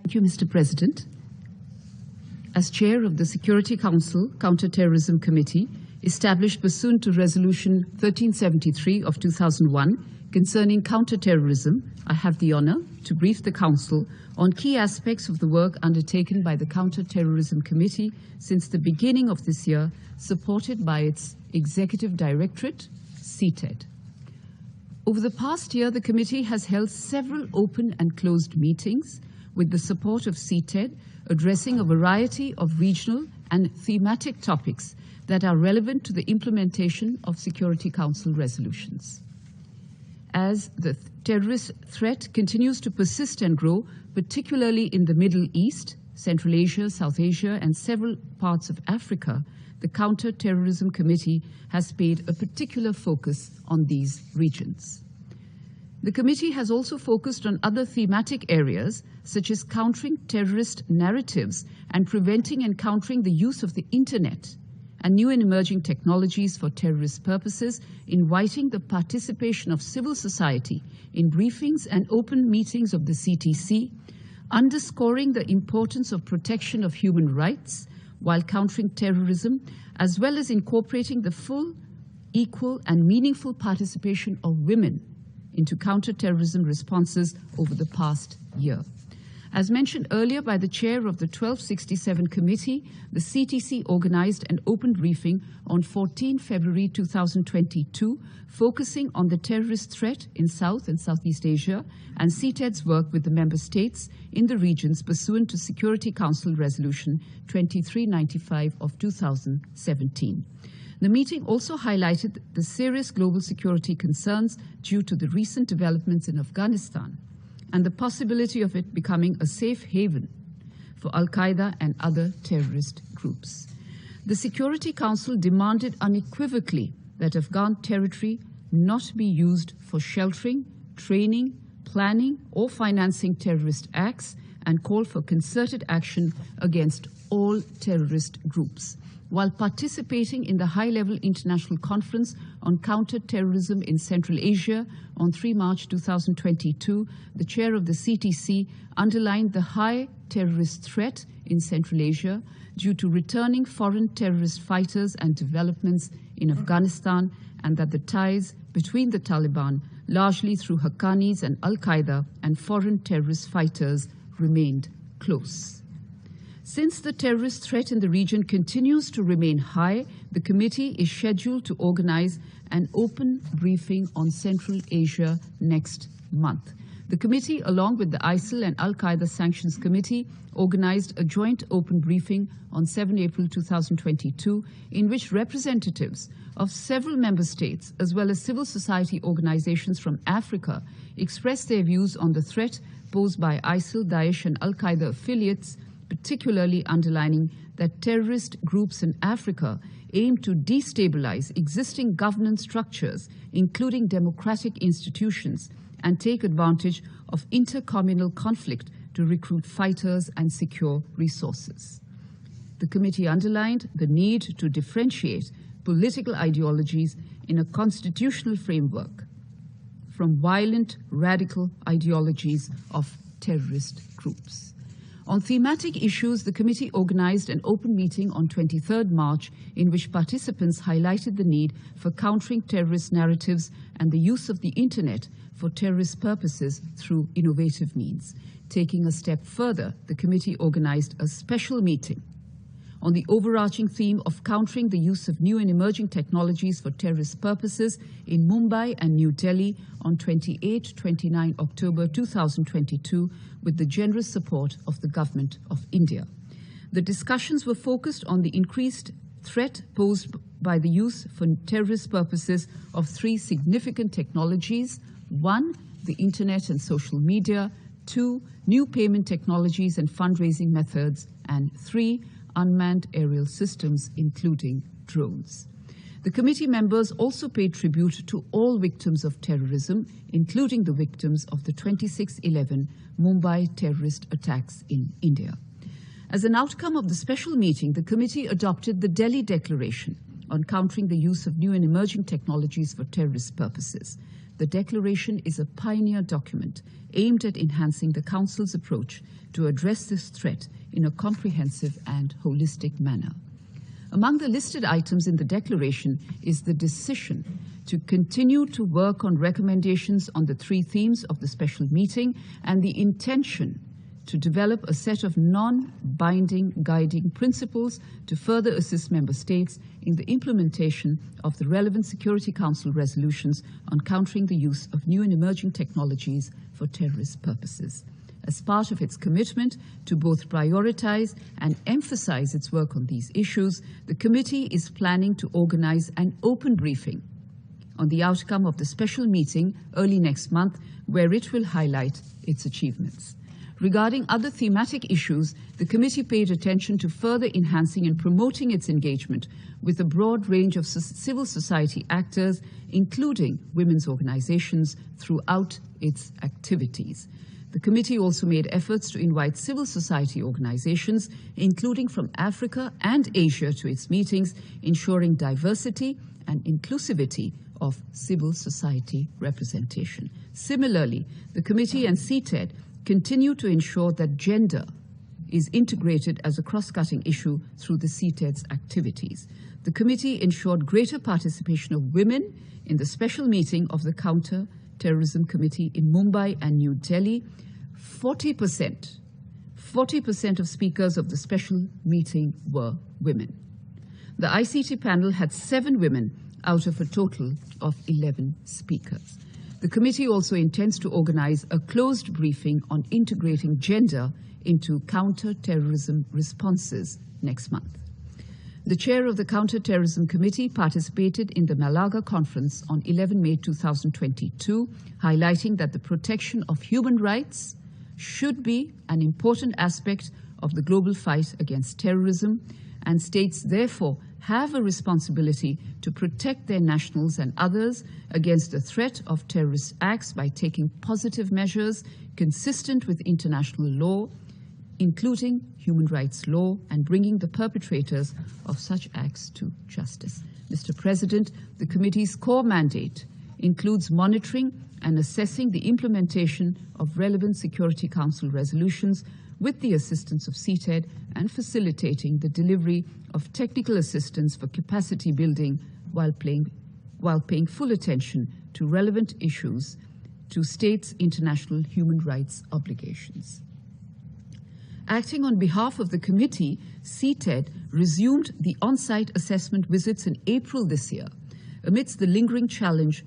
Thank you, Mr. President. As Chair of the Security Council Counter-Terrorism Committee, established pursuant to Resolution 1373 of 2001 concerning counter-terrorism, I have the honor to brief the Council on key aspects of the work undertaken by the Counter-Terrorism Committee since the beginning of this year, supported by its Executive Directorate, CTED. Over the past year, the committee has held several open and closed meetings with the support of CTED, addressing a variety of regional and thematic topics that are relevant to the implementation of Security Council resolutions. As the terrorist threat continues to persist and grow, particularly in the Middle East, Central Asia, South Asia, and several parts of Africa, the Counter-Terrorism Committee has paid a particular focus on these regions. The committee has also focused on other thematic areas, such as countering terrorist narratives and preventing and countering the use of the Internet and new and emerging technologies for terrorist purposes, inviting the participation of civil society in briefings and open meetings of the CTC, underscoring the importance of protection of human rights while countering terrorism, as well as incorporating the full, equal, and meaningful participation of women into counter-terrorism responses over the past year. As mentioned earlier by the chair of the 1267 Committee, the CTC organized an open briefing on 14 February 2022, focusing on the terrorist threat in South and Southeast Asia and CTED's work with the member states in the regions pursuant to Security Council Resolution 2395 of 2017. The meeting also highlighted the serious global security concerns due to the recent developments in Afghanistan and the possibility of it becoming a safe haven for Al-Qaeda and other terrorist groups. The Security Council demanded unequivocally that Afghan territory not be used for sheltering, training, planning, or financing terrorist acts, and called for concerted action against all terrorist groups. While participating in the high-level international conference on counter-terrorism in Central Asia on 3 March 2022, the chair of the CTC underlined the high terrorist threat in Central Asia due to returning foreign terrorist fighters and developments in Afghanistan, and that the ties between the Taliban, largely through Haqqanis and Al-Qaeda, and foreign terrorist fighters remained close. Since the terrorist threat in the region continues to remain high, the committee is scheduled to organize an open briefing on Central Asia next month. The committee, along with the ISIL and Al-Qaeda Sanctions Committee, organized a joint open briefing on 7 April 2022, in which representatives of several member states, as well as civil society organizations from Africa, expressed their views on the threat posed by ISIL, Daesh, and Al-Qaeda affiliates, particularly underlining that terrorist groups in Africa aim to destabilize existing governance structures, including democratic institutions, and take advantage of intercommunal conflict to recruit fighters and secure resources. The committee underlined the need to differentiate political ideologies in a constitutional framework from violent, radical ideologies of terrorist groups. On thematic issues, the committee organized an open meeting on 23rd March in which participants highlighted the need for countering terrorist narratives and the use of the Internet for terrorist purposes through innovative means. Taking a step further, the committee organized a special meeting on the overarching theme of countering the use of new and emerging technologies for terrorist purposes in Mumbai and New Delhi on 28-29 October 2022 with the generous support of the Government of India. The discussions were focused on the increased threat posed by the use for terrorist purposes of 3 significant technologies: 1, the Internet and social media; 2, new payment technologies and fundraising methods; and 3, unmanned aerial systems, including drones. The committee members also paid tribute to all victims of terrorism, including the victims of the 26/11 Mumbai terrorist attacks in India. As an outcome of the special meeting, the committee adopted the Delhi Declaration on countering the use of new and emerging technologies for terrorist purposes. the declaration is a pioneer document aimed at enhancing the Council's approach to address this threat in a comprehensive and holistic manner. Among the listed items in the declaration is the decision to continue to work on recommendations on the 3 themes of the special meeting and the intention to develop a set of non-binding guiding principles to further assist Member States in the implementation of the relevant Security Council resolutions on countering the use of new and emerging technologies for terrorist purposes. As part of its commitment to both prioritize and emphasize its work on these issues, the committee is planning to organize an open briefing on the outcome of the special meeting early next month, where it will highlight its achievements. Regarding other thematic issues, the committee paid attention to further enhancing and promoting its engagement with a broad range of civil society actors, including women's organizations, throughout its activities. The committee also made efforts to invite civil society organizations, including from Africa and Asia, to its meetings, ensuring diversity and inclusivity of civil society representation. Similarly, the committee and CTED continue to ensure that gender is integrated as a cross-cutting issue through the CTED's activities. The committee ensured greater participation of women in the special meeting of the Counter-Terrorism Committee in Mumbai and New Delhi. 40% of speakers of the special meeting were women. The ICT panel had 7 women out of a total of 11 speakers. The committee also intends to organize a closed briefing on integrating gender into counter-terrorism responses next month. The chair of the Counter-Terrorism Committee participated in the Malaga conference on 11 May 2022, highlighting that the protection of human rights should be an important aspect of the global fight against terrorism, and states therefore have a responsibility to protect their nationals and others against the threat of terrorist acts by taking positive measures consistent with international law, including human rights law, and bringing the perpetrators of such acts to justice. Mr. President, the committee's core mandate includes monitoring and assessing the implementation of relevant Security Council resolutions with the assistance of CTED and facilitating the delivery of technical assistance for capacity building while paying full attention to relevant issues to states' international human rights obligations. Acting on behalf of the committee, CTED resumed the on-site assessment visits in April this year amidst the lingering challenge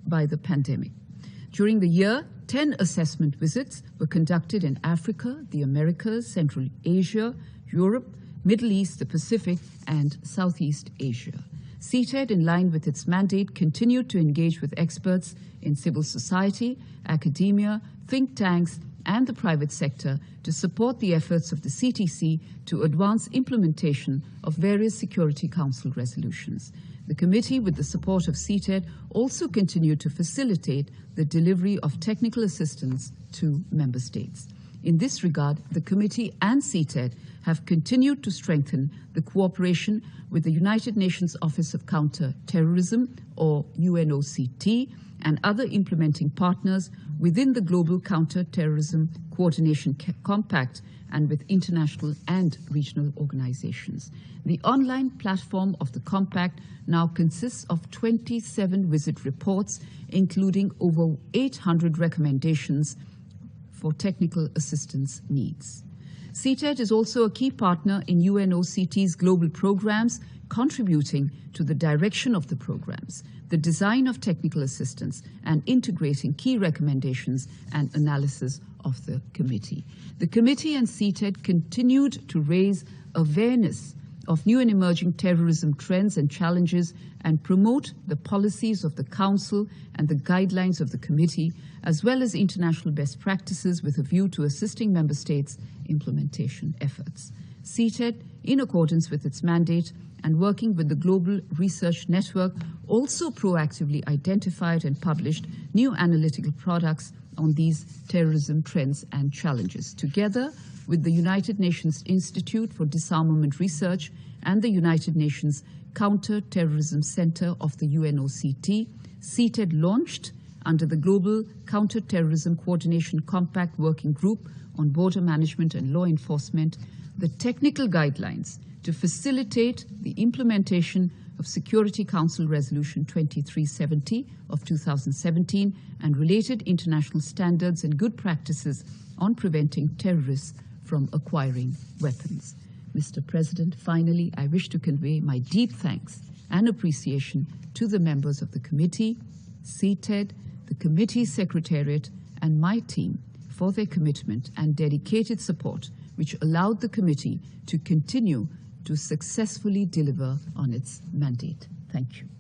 by the pandemic. During the year, 10 assessment visits were conducted in Africa, the Americas, Central Asia, Europe, Middle East, the Pacific, and Southeast Asia. CTED, in line with its mandate, continued to engage with experts in civil society, academia, think tanks, and the private sector to support the efforts of the CTC to advance implementation of various Security Council resolutions. The committee, with the support of CTED, also continued to facilitate the delivery of technical assistance to member states. In this regard, the committee and CTED have continued to strengthen the cooperation with the United Nations Office of Counter-Terrorism, or UNOCT, and other implementing partners within the Global Counter-Terrorism Coordination Compact and with international and regional organizations. The online platform of the Compact now consists of 27 visit reports, including over 800 recommendations for technical assistance needs. CTED is also a key partner in UNOCT's global programs, contributing to the direction of the programs, the design of technical assistance, and integrating key recommendations and analysis of the committee. The committee and CTED continued to raise awareness of new and emerging terrorism trends and challenges and promote the policies of the Council and the guidelines of the committee, as well as international best practices with a view to assisting member states' implementation efforts. CTED, in accordance with its mandate and working with the Global Research Network, also proactively identified and published new analytical products on these terrorism trends and challenges. Together with the United Nations Institute for Disarmament Research and the United Nations Counter-Terrorism Center of the UNOCT, CTED launched under the Global Counter-Terrorism Coordination Compact Working Group on Border Management and Law Enforcement the technical guidelines to facilitate the implementation of Security Council Resolution 2370 of 2017 and related international standards and good practices on preventing terrorists from acquiring weapons. Mr. President, finally, I wish to convey my deep thanks and appreciation to the members of the committee, CTED, the committee secretariat, and my team for their commitment and dedicated support, which allowed the committee to continue to successfully deliver on its mandate. Thank you.